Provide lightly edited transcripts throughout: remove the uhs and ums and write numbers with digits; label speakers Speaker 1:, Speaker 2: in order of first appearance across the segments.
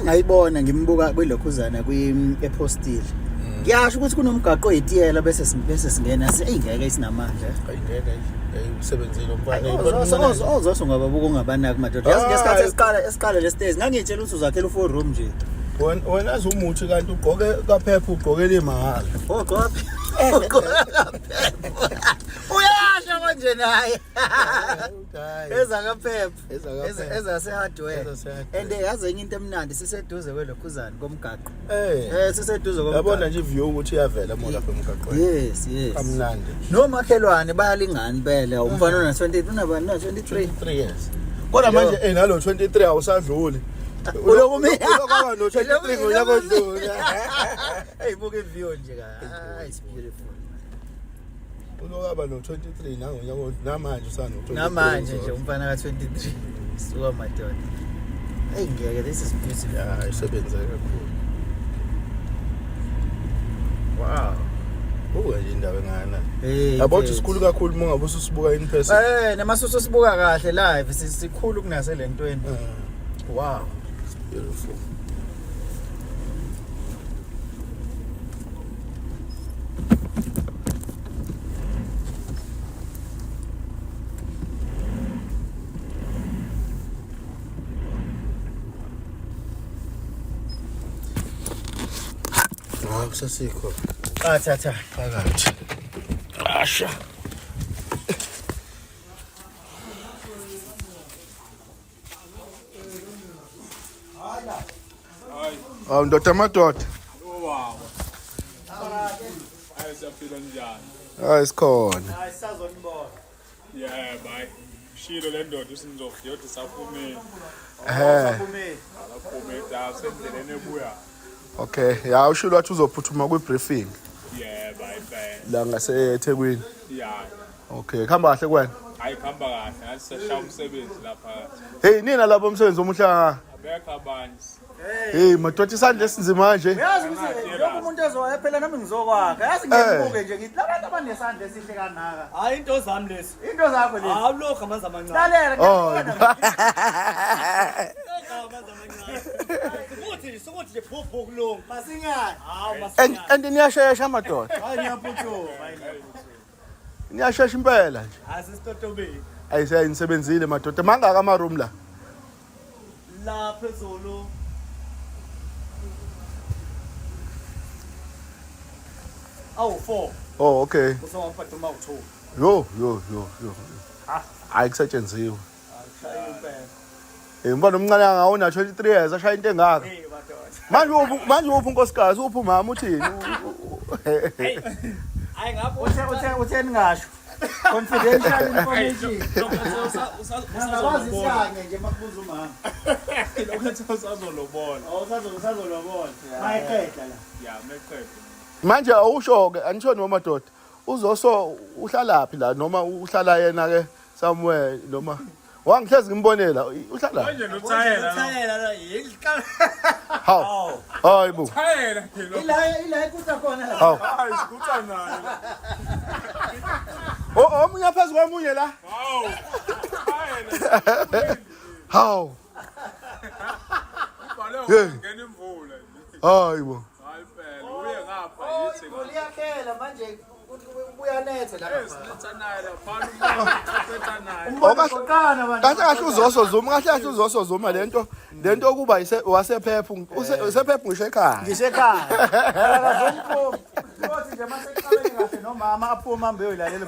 Speaker 1: ngayibona ngimbuka kwelokhuzana epostile. Ngiyasho ukuthi kunomgaqo oyitiyela bese singena eyingeke isinamandla.
Speaker 2: Ayingeke ayisebenzile umfana.
Speaker 1: Ozoso ngababuka ungabanaki madoda. Yazi ngesikhathi esiqala lestage ngangitshela ukuthi uzakhela u4 room nje.
Speaker 2: Wena azumuthi kanti ugqoke kaphepha ugqokela imahhala.
Speaker 1: Ugqoke. Uyasho manje naye. Eza kaphepha. Eza sehardware. And yazi enye into emnandi siseduze kwelokhuzana komgaqo. Siseduze komgaqo.
Speaker 2: Yabona nje iview ukuthi iyavela mo lapha emgaqweni.
Speaker 1: Yes.
Speaker 2: Kamnandi.
Speaker 1: Nomakhelwane bayalingana impela. Umfana ona 20 unabani na 23
Speaker 2: years. Kodwa manje nalo 23 awusadluli.
Speaker 1: Ulokumi
Speaker 2: ulokaba no 23 ngonyaka odlula.
Speaker 1: Hey buka iview nje ka. It's beautiful.
Speaker 2: Ulokaba no 23 nangonyaka namanje usana no 23.
Speaker 1: Namanje nje umfana ka 23 suka madoda. Hey ngeke this is beautiful.
Speaker 2: Yeah, isebenza kakhulu.
Speaker 1: Wow.
Speaker 2: Nje indawo engana. Yabo isikhulu kakhulu mongabe ususibuka in person.
Speaker 1: Namasuso sibuka kahle live sikhulu kunase lentweni. Wow.
Speaker 2: Beautiful. Kusasikho.
Speaker 1: Cha.
Speaker 2: Phakathi. Asha. Ndoda madoda.
Speaker 3: Wow. Ayisaphila njani?
Speaker 2: Isikhona.
Speaker 1: Ayisazonibona.
Speaker 3: Yeah, bye. Shilo le ndoda usinzofika yothi saphumile.
Speaker 1: Saphumile.
Speaker 3: Alaphumile da sendleleni ebuya.
Speaker 2: Okay, ya ushilo wathi uzophuthuma kwi briefing.
Speaker 3: Yeah, bye.
Speaker 2: La ngase eThekwini.
Speaker 3: Yeah.
Speaker 2: Okay, khamba kahle kwena.
Speaker 3: Hayi khamba kahle, ngasishaya umsebenzi lapha.
Speaker 2: Hey, nina lapho umsebenzi omuhla.
Speaker 3: Abekho abanye.
Speaker 2: Hey, madoda isandla esinzima manje.
Speaker 1: Uyazi ukuthi lokho umuntu ezoya phela nami ngizokwakha. Yazi ngibuke nje ngithi labantu abanesandla esihle kanaka.
Speaker 4: Hayi into zami lesi.
Speaker 1: Into zakho lezi.
Speaker 4: Hawu lokho amanzi amancane.
Speaker 1: Lalela
Speaker 4: ngiyabona. Ukuthi sokuthi nje phupho kulunga.
Speaker 1: Masinyane.
Speaker 4: Hawu masinyane.
Speaker 2: And niyashesha madoda.
Speaker 1: Hayi ngiyaphuthuka.
Speaker 2: Niyashesha impela nje.
Speaker 4: Asisitotobeni.
Speaker 2: Ayisenisebenzile madoda. Mangaka ama room la.
Speaker 4: La phezulu. Oh 4.
Speaker 2: Oh okay.
Speaker 4: Usawaphatha uma u2.
Speaker 2: Yo. Hayi kusetshenzisiwe.
Speaker 4: Ashaya impela.
Speaker 2: Mbona omncane angawona 23 years ashaya into engaka.
Speaker 4: Hey madoda.
Speaker 2: Manje uphi unkosikazi uphi umama uthini?
Speaker 4: Hayi ngapho
Speaker 1: utheni ngasho. Confidential information. Usazazi siyange nje makubuza umama.
Speaker 3: Lokho usazolobola.
Speaker 1: Usazolobola. Mayiqeda la.
Speaker 3: Yeah, meqeda.
Speaker 2: Manje awusho-ke angisho noma madoda uzoso uhlalaphi la noma uhlala yena ke somewhere noma wangihlezi ngimbonela uhlala
Speaker 3: manje nothayela
Speaker 4: la yika
Speaker 2: hayi bu
Speaker 3: thayela
Speaker 1: ila ikuta khona la
Speaker 3: hayi sikutha naye
Speaker 2: omunye phezulu komunye la
Speaker 3: hawu thayela
Speaker 2: hawu
Speaker 3: ubhale ngene imvula
Speaker 2: hayi bo
Speaker 1: uliyakhela manje uyanethe la
Speaker 3: esithanayo lapha
Speaker 2: kahle uzoso zuma kahle uzoso zuma lento kuba wasephepha usephepha ngisho ekhaya
Speaker 1: akazomphuma uthi nje mase kuqabene kahle nomama aphuma ambe uyilalela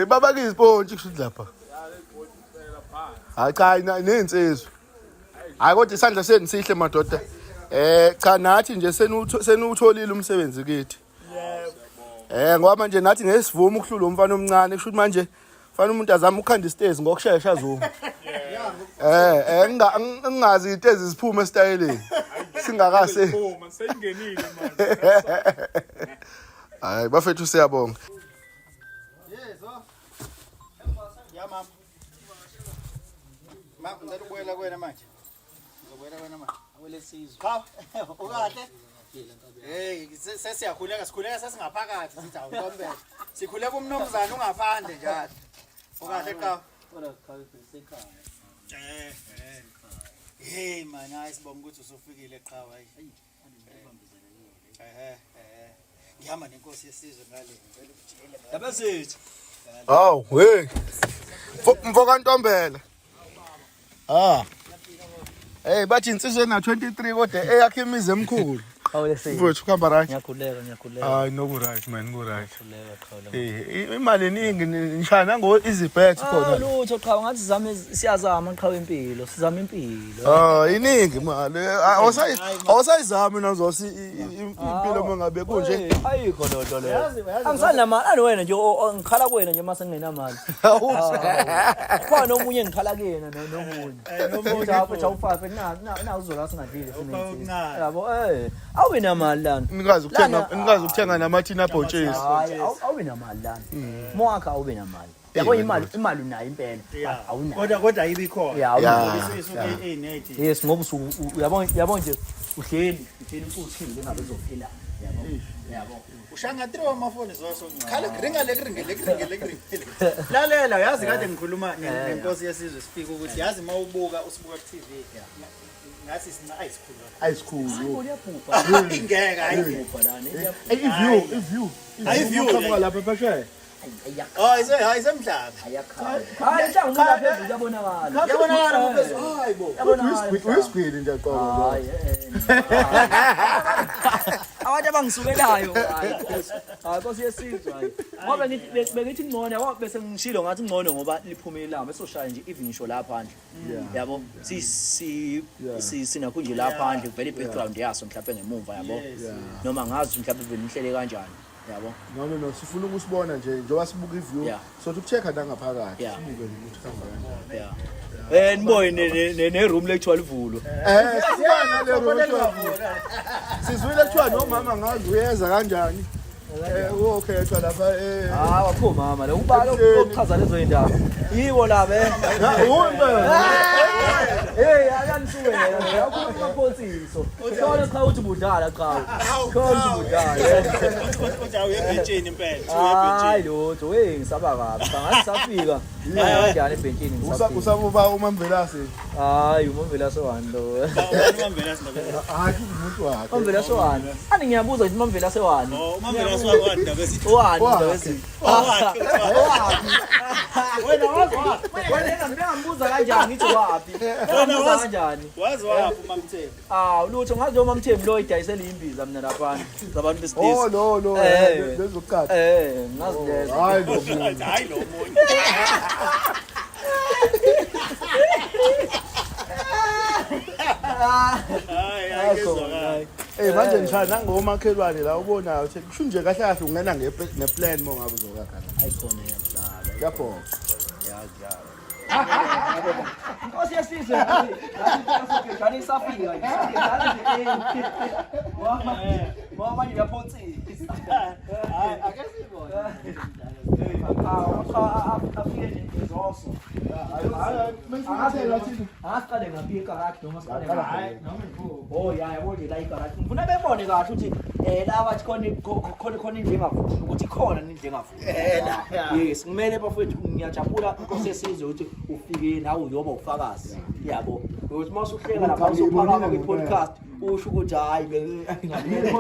Speaker 2: baba kiziphontshi kusho lapha hayi cha nensizwe hayi kodwa isandla senu sihle madoda cha nathi nje senutholile umsebenzi kithi ngoba manje nathi ngesivumo ukuhlula umfana omncane kusho ukuthi manje fanele umuntu azama ukukhanda istairs ngokusheshsha zuma ngingazi itezi ziphume estayeleni singakase
Speaker 3: phuma seyingenile manje
Speaker 2: hayi bafethu siyabonga
Speaker 1: yezo ya mama ngicela ukubuyela kuwena manje ngizobuyela kuwena manje awelesizwe cha ukahle hey sikhuleka sesingaphakathi sithi awutombela sikhuleka umnomzana ungaphandle njalo ukahle cha Hey man, ayisibonga ukuthi usufikile eqhawe hayi. Ngihamba nenkosi yesizwe ngale ngicela ukujele. Yabasithu.
Speaker 2: Hawu, hey. Mfoka Ntombela. Hey, bathi insizwe na 23 kodwa eyakhe imizi emkhulu. Mfowethu kuhamba right?
Speaker 4: Ngiyakhuleka.
Speaker 2: Hayi no right man, go right. Imali eningi nishana ngo izibhet khona.
Speaker 4: Lutho qhawe ngathi siyazama qhawe impilo, sizama impilo.
Speaker 2: Iningi imali. Awusayizami nazo impilo mangabe kunje.
Speaker 4: Ayikho lonto leyo. Angisanamali wena nje ngikhala kuwena nje mase ngingenamali. Khona omunye ngikhala kuyena nomunye. Nomunye apha ufafe na uzola singadlile sinensi. Yabo awube namali lana.
Speaker 2: Nikazi ukuthenga namathina bhotshesi.
Speaker 4: Hayi awube namali lana. Mwakha awube namali. Yabo imali unayo impela. Awunayo.
Speaker 1: Kodwa ayibikhona.
Speaker 4: Ya
Speaker 1: isuke eyinethi.
Speaker 4: yes ngoba uyabo nje uhleli futhi ngabe uzophila yabo
Speaker 1: Ushanga 3 wamafoni zoso. Khala ringa le. Lalela yazi kade ngikhuluma nenkosi yesizwe sifika ukuthi yazi mawubuka usibuka ku TV. Ngathi sina
Speaker 2: Ayisikhulu.
Speaker 4: uyabhubha
Speaker 1: Ngeke hayi.
Speaker 2: Iview lapha phesheya.
Speaker 1: Isemhlaba.
Speaker 4: ayakhala hayi nhlanga umuntu lapha phezulu yabonakala
Speaker 1: Yabonakala phezulu. Hayibo.
Speaker 2: Uyisibhili nje qobo.
Speaker 4: abantu abangisukelayo hayi Nkosi yesizwe hayi ngoba bengithi ngcono yabo bese ngishilo ngathi ngcono ngoba liphumile ilanga bese ushaya nje even isho lapha phandle yabo sinakho nje lapha phandle vele background yaso mhlawumbe ngemuva yabo noma ngazi mhlawumbe vele nihlele kanjani yabo
Speaker 2: No sifuna ukusibona nje njengoba sibuka iview sothi ukuchecka nangaphakathi sibuke ukuthi khamba kanjani.
Speaker 4: Niboye ne-room lecture livulo.
Speaker 2: Siyana le room. Sizwile kuthiwa nomama ngazi uyeza kanjani. Ukhethwa lapha
Speaker 4: Wakho mama lo ubalo ukuchaza lezo indaba. Yibo la be. Ayanisuwela yakhuluma amaphotsiso. Khona cha uthi budala cha. Khona budala.
Speaker 1: Kodwa uyebhentshini impela.
Speaker 4: Hayi lutho ngisaba kabi. Bangathi safika. Kanjani ebhentshini ngisafika.
Speaker 2: Usabuba uMamvelase.
Speaker 4: Hayi uMamvelase wani lo.
Speaker 1: uMamvelase ndabezithu.
Speaker 2: Hayi umuntu wakhe.
Speaker 4: uMamvelase wani. Ani ngiyabuza ukuthi uMamvelase wani.
Speaker 1: uMamvelase wani ndabezithu.
Speaker 4: Wani ndabezithu. Wena wazi wena ngiyabuza kanjani ngithi wapi. Wena wazi kanjani?
Speaker 1: Wazi waphi uMamthembu?
Speaker 4: Lutho ngazi uMamthembu lo idayisela imbiza mina laphana zabantu besilisa.
Speaker 2: Lo lezokukhatha.
Speaker 4: Ngazi lezo.
Speaker 1: Hayi lo munye. Hayi ngizwa.
Speaker 2: Manje ngishaya nangomakhelwane la ubonayo ukuthi kusho nje kahle kahle ungena neplan mongabe uzokakhala.
Speaker 4: Ayikhona yamhlaba.
Speaker 2: Yapho.
Speaker 4: Nkosi yesizwe ngani safika mama ngiyaphonsisa akasibona afike nje ngezoso asiqale ngaphi ikarati noma siqale ngaphi yabo nje la ikarati ngifuna bebone kahle ukuthi laba khona indlu engavuli ukuthi khona indlu engavuli yes kumele bafethu ngiyajabula inkosi yesizwe ukuthi ufike nawe uyoba ufakazi yabo ukuthi masuhleka lapha uzophakama kwi-podcast usho ukuthi hayi ngingabile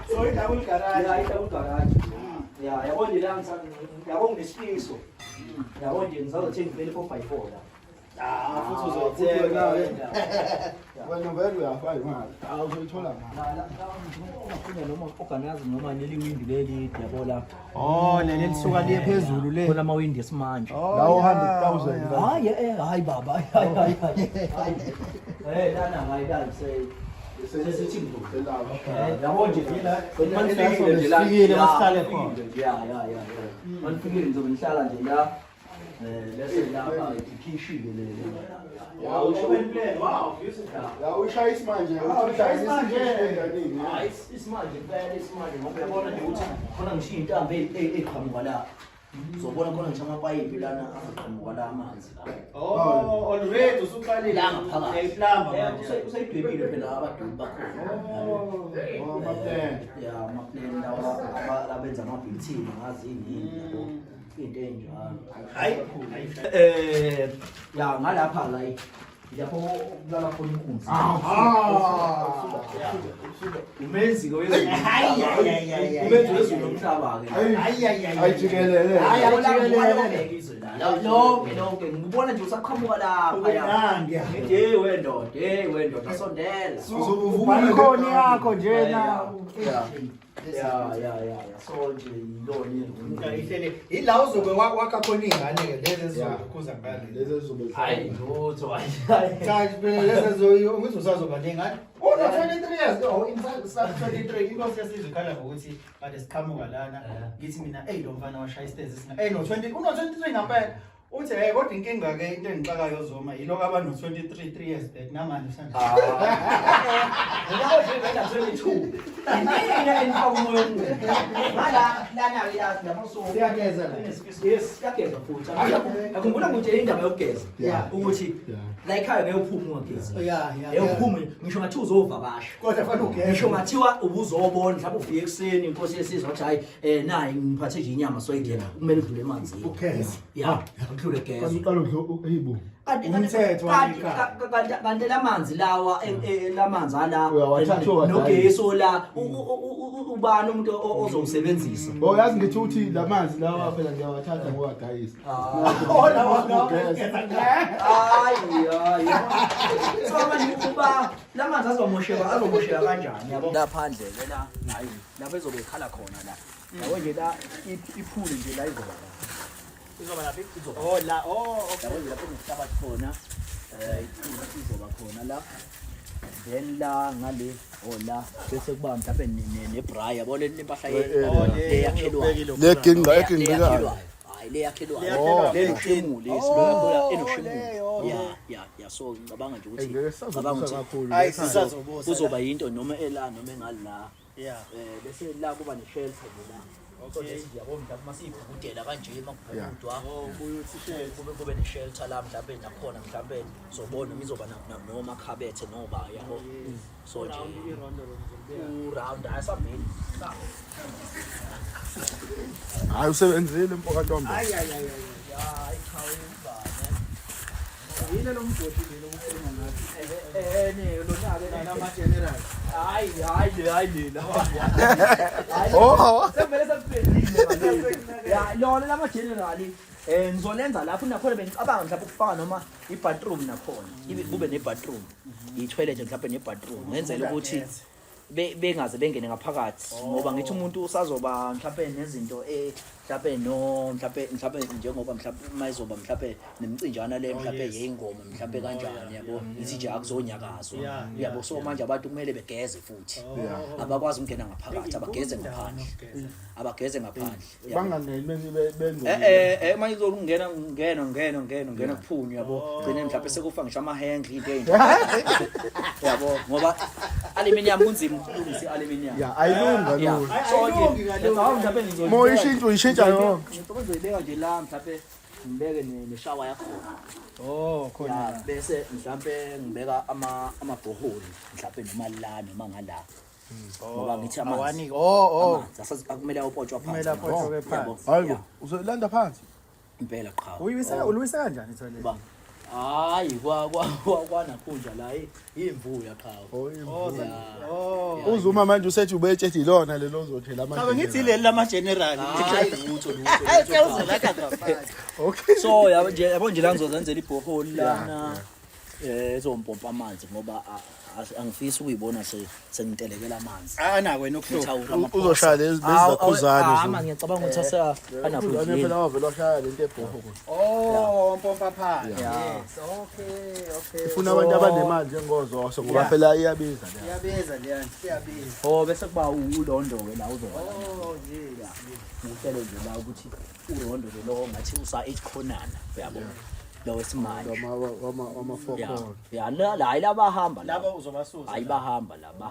Speaker 4: so idouble garage yabo nje la yabo nginesifiso yabo nje ngizothenga ivele 4x4 la
Speaker 1: futhi uzothenga
Speaker 2: wena vele uyafaka imali awuzoyithola mali
Speaker 4: ufuna noma organize noma neliwindi leli yabo la
Speaker 1: leli lisuka liye phezulu le
Speaker 4: khona amawindi esimanje
Speaker 2: lawo 100,000
Speaker 4: hayi baba lana hayi say sesithi ngidlela yabo nje
Speaker 1: manifikile masihlale khona
Speaker 4: manifikile ngizobe nihlala nje la bese lapha ikhishile le
Speaker 2: uyishaya isimanje
Speaker 4: isimanje ngoba yabona nje ukuthi khona ngishiya intambo eqhamuka la uzobona khona ngisho amapayipi lana aqhamuka la amanzi
Speaker 1: already usuqalile
Speaker 4: la ngaphakathi
Speaker 1: eyiplamba manje
Speaker 4: usayidwebile phela abadubi bakhona
Speaker 2: maplan
Speaker 4: maplan lawa abenza ama-building ngazi yini yabo into enjalo hayi ya ngalapha la lapho kulala khona inkunzi umenzi wezulu umenzi wezulu nomhlaba ke
Speaker 2: ayijikelele
Speaker 4: lonke ngibona nje usaqhamuka lapha ya ngithi wendoda sondela
Speaker 1: Ukhona yakho nje na.
Speaker 4: ya so nje yiloni
Speaker 1: Ihlele ila uzobe wakha khona ingane ke lezi ezokhuza ngane.
Speaker 2: lezi ezizobe
Speaker 4: hayi lutho
Speaker 1: Cha phela lezi ezoyo ukuthi usazoba nengane. Una 23 years oh in fact 23 inkosi yasizikhala ngokuthi kade siqhamuka lana ngithi mina lo mfana washaya istairs singa no 20 uno 23 ngempela. Uthi kodwa inkinga ke into engixakayo zoma yiloko abantu 23 3 years back namanje usanda.
Speaker 4: Ngawo nje vela 22 mina enifawumoyo lana lapho
Speaker 1: Uyageza la.
Speaker 4: yes yageza futhi akhumbula ukuthi indaba yokugeza ukuthi la ekhaya ngeke uphume ungageza uphume ngisho ngathi uzovakasha
Speaker 1: Kodwa fanele ugeze.
Speaker 4: ngisho ngathiwa ubuzobona mhlawumbe ufike ekseni inkosi yesizwe wathi hayi nayi ngiphathe nje inyama soyigena kumele udlule emanzini
Speaker 1: Ugeza.
Speaker 4: udlule geza
Speaker 2: uqala uyibo
Speaker 1: Umthetho wanika.
Speaker 4: kanti lamanzi lawa lamanzi ala
Speaker 2: Uyawathatha
Speaker 4: nogeso la ubani umuntu ozowusebenzisa
Speaker 2: yazi ngithi uthi lamanzi lawa phela ngiyawathatha ngowadayisa
Speaker 4: so manje kuba lamanzi azomosheka kanjani yabo laphandle ke la hayi lapho ezobe ekhala khona la yabo nje la iphule nje la izoba lapha izoba yabo nje lapho kuhlabathi khona izoba khona la then la ngale la bese kuba mhlawumbe nebra yabo le impahla yakhelwa
Speaker 2: legingqikayo
Speaker 4: hayi le yakhelwa le qhingu lesilokho enoshimu ya so ngicabanga nje ukuthi ngicabanga ukuthi
Speaker 1: Hayi sisazobuza.
Speaker 4: kuzoba yinto noma noma engala bese la kuba ne-shelter la okay yabo mhlawumbe masiyibhukudela kanje makubhukudwa kube ne-shelter la mhlawumbe nakhona mhlawumbe uzobona izoba nomakhabethe noba yabo so nje uround asabhini
Speaker 2: hayi usebenzile mpokantombi
Speaker 4: hayi ikhawe ibane yini lo mgodi lo ukukhuluma ngathi lonyaka nama general hayi semele sephendile ya lona lama general ngizolenza lapho nakhona bengicabanga mhlawumbe ukufaka noma i-bathroom nakhona kube ne-bathroom i-toilet mhlawumbe ne-bathroom ngenzela ukuthi bengaze bengene ngaphakathi ngoba ngithi umuntu usazoba mhlawumbe nezinto mhlawumbe njengoba mhlawumbe mayizoba mhlawumbe nemcinjana le mhlawumbe yeyingoma mhlawumbe kanjani yabo ithi nje akuzonyakazo yabo so manje abantu kumele begeze futhi abakwazi ukungena ngaphakathi abageze ngaphandle
Speaker 2: bangangeni bengqondo
Speaker 4: manje uzokungena kuphunywa yabo gcine mhlawumbe sekufa ngisho ama-handle into yabo ngoba aluminium kunzima ukulungisa i-aluminium
Speaker 2: ayilunga
Speaker 4: so
Speaker 2: moya ishintsha yonke
Speaker 4: ngizoyibeka nje la mhlawumbe ngibeke neshawa yakhona
Speaker 1: khona.
Speaker 4: bese mhlawumbe ngibeka amabhoholi mhlawumbe noma la noma ngala ngoba ngithi amanzi akumele awupotshwa phansi
Speaker 2: hayibo uzolanda phansi
Speaker 4: impela qha
Speaker 1: Ulwisa kanjani toilet?
Speaker 4: hayi kwanakhunja la imvuya qha
Speaker 2: uzuma manje usethi ubetsheti ilona lelo uzothela
Speaker 1: Cha
Speaker 2: manje
Speaker 1: ngithi leli lama general.
Speaker 4: hayi lutho
Speaker 1: Uzolaka ngaphansi.
Speaker 2: okay
Speaker 4: so yabo nje la ngizozenzela ibhoholi lana ezompompa amanzi ngoba angifisi ukuyibona sengitelekela amanzi
Speaker 1: Anako wena ukuhlupha.
Speaker 2: uzoshaya lezi zakhuzane
Speaker 4: ngiyacabanga ukuthi
Speaker 2: uzane phela wavela washaya lento ebhoho
Speaker 1: Mpompa phansi.
Speaker 4: Yes, okay.
Speaker 2: ifuna abantu abanemali njengozoso ngoba phela iyabiza le
Speaker 1: Iyabiza leyana, iyabiza.
Speaker 4: Oh bese kuba ulondo ke la uzoba.
Speaker 1: Yes.
Speaker 4: Ngicela nje la ukuthi ulondo lo ngathi usa 8 khonana uyabona. Lo wesimanje.
Speaker 2: wama 4 khona
Speaker 4: Ya la hayi bahamba
Speaker 1: Laba uzobasusa.
Speaker 4: hayi bahamba laba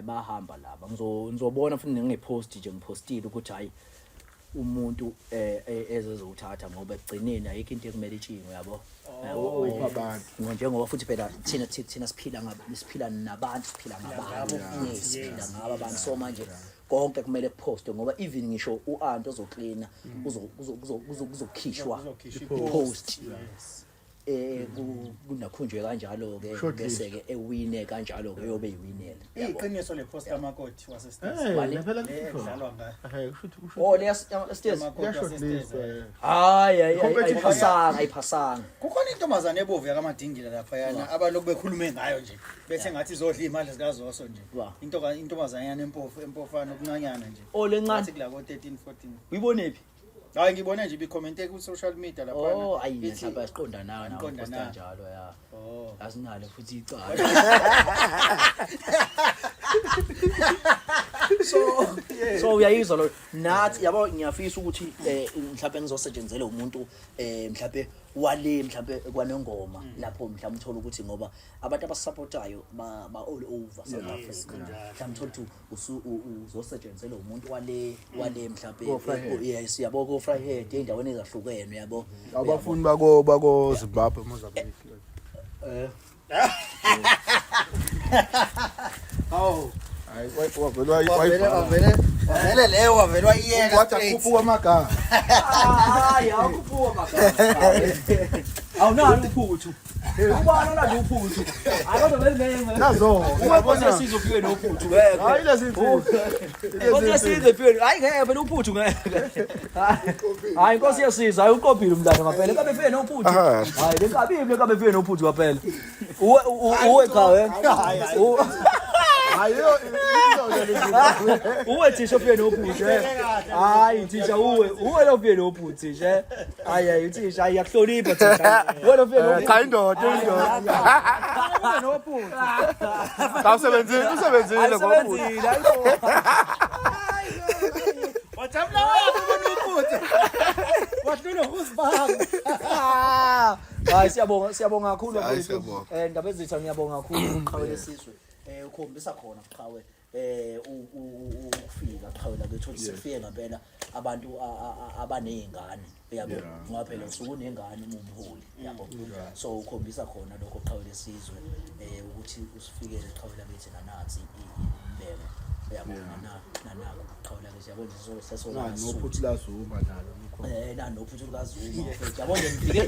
Speaker 4: bahamba laba ngizobona futhi ngepost nje ngipostile ukuthi hayi umuntu ezozothatha ngoba egcineni ayikho into ekumele itshingwe yabo
Speaker 2: abantu
Speaker 4: njengoba futhi phela thina siphila nabantu siphila ngabantu siphila ngabo abantu so manje konke kumele kuposte ngoba even ngisho u-aunt ozoklina uzokhishwa post kunakhunjwe kanjalo ke bese ke ewine kanjalo ke yobe yiwinela
Speaker 1: iqiniso le post kamakoti wasestate
Speaker 2: phela
Speaker 1: edlalwa ngayo
Speaker 4: oh leyas stairs ayiphasanga
Speaker 1: kukhona intombazane ebovu yakamadingila lapha yana abantu bekhulume ngayo nje bethe ngathi izodla imali zikaZoso nje intombazane yana empofana okuncanyana nje
Speaker 4: olencane
Speaker 1: kula ko 13 14
Speaker 4: uyibonephi
Speaker 1: hayi ngibone nje bicommente ku social media lapha
Speaker 4: oh ayi mhlawumbe siqonda nawe nawo post kanjalo ya oh asinalo futhi icala so uyayizwa lo nathi yabo ngiyafisa ukuthi mhlawumbe ngizosetshenzela umuntu mhlawumbe wale mhlawumbe kwanengoma lapho mhlawumbe uthola ukuthi ngoba abantu abasupportayo ba all over South Africa mhlawumbe uthola ukuthi uzosetshenzela umuntu wale mhlawumbe yes yabo ko Fryhead endaweni ezahlukene yabo
Speaker 2: abafuni bako Zimbabwe Mozambique
Speaker 1: oh
Speaker 2: hayi
Speaker 1: wavele leyo wavelwa iyeka
Speaker 2: wathi akhuphuka amagama
Speaker 4: hayi akuphuma magama awunalo uphuthu ubana la uphuthu akade vele
Speaker 2: nazo
Speaker 4: ubona sizofike nophuthu
Speaker 2: hayi lezinto
Speaker 4: Nkosi yesizwe hayi ngeke phela uphuthu ngeke hayi Nkosi yesizwe hayi uqophile umntana ngaphela kabe fike nophuthu hayi lenkabile kabe fike nophuthu ngaphela uwe cha
Speaker 2: hayo
Speaker 4: uwe thisha ufike nophuthu hayi thisha uwe lo ufike nophuthu thisha hayi thisha ayakuhlonipha thisha wena ufike nophuthu
Speaker 2: cha indoda
Speaker 4: nophuthu
Speaker 2: usebenzile
Speaker 4: ngophuthu
Speaker 1: wajabula nophuthu wahlula usibanga
Speaker 4: hayi siyabonga kakhulu ndaba ezitha ngiyabonga kakhulu uqhawele sizwe ukhombisa khona uqhawe ukufika uqhawe la bethu sifike ngempela abantu abanezingane yabo ngoba phela usuku unengane umholi yabo so ukhombisa khona lokho uqhawele sizwe ukuthi usifikele uqhawela bethi nanathi imbeko yabo nanako uqhawela ke siyabona sesona
Speaker 2: nophuthu la Zuma nalo
Speaker 4: nophuthu lukaZuma yabo ngifike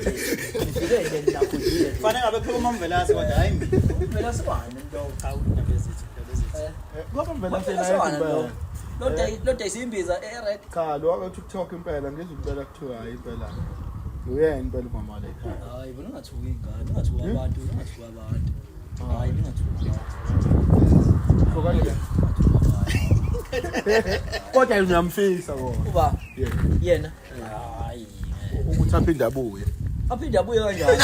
Speaker 4: nakhulile
Speaker 1: kufanele ngabe phela uMamvelasi kodwa hayi
Speaker 4: Mvelasi bani lo
Speaker 1: cha indaba ezithi
Speaker 2: ngoba Mvelasi
Speaker 4: lo day simbiza red
Speaker 2: cha lo aka TikTok impela ngizokuphela kuthiwa hayi impela uyena impela umama la ekhaya
Speaker 4: hayi bona ungathuki ingane ungathuki abantu hayi ningathuki
Speaker 2: kodwa uyamfisa bona
Speaker 4: uba yena hayi
Speaker 2: ukuthi aphinde abuye
Speaker 4: kanjani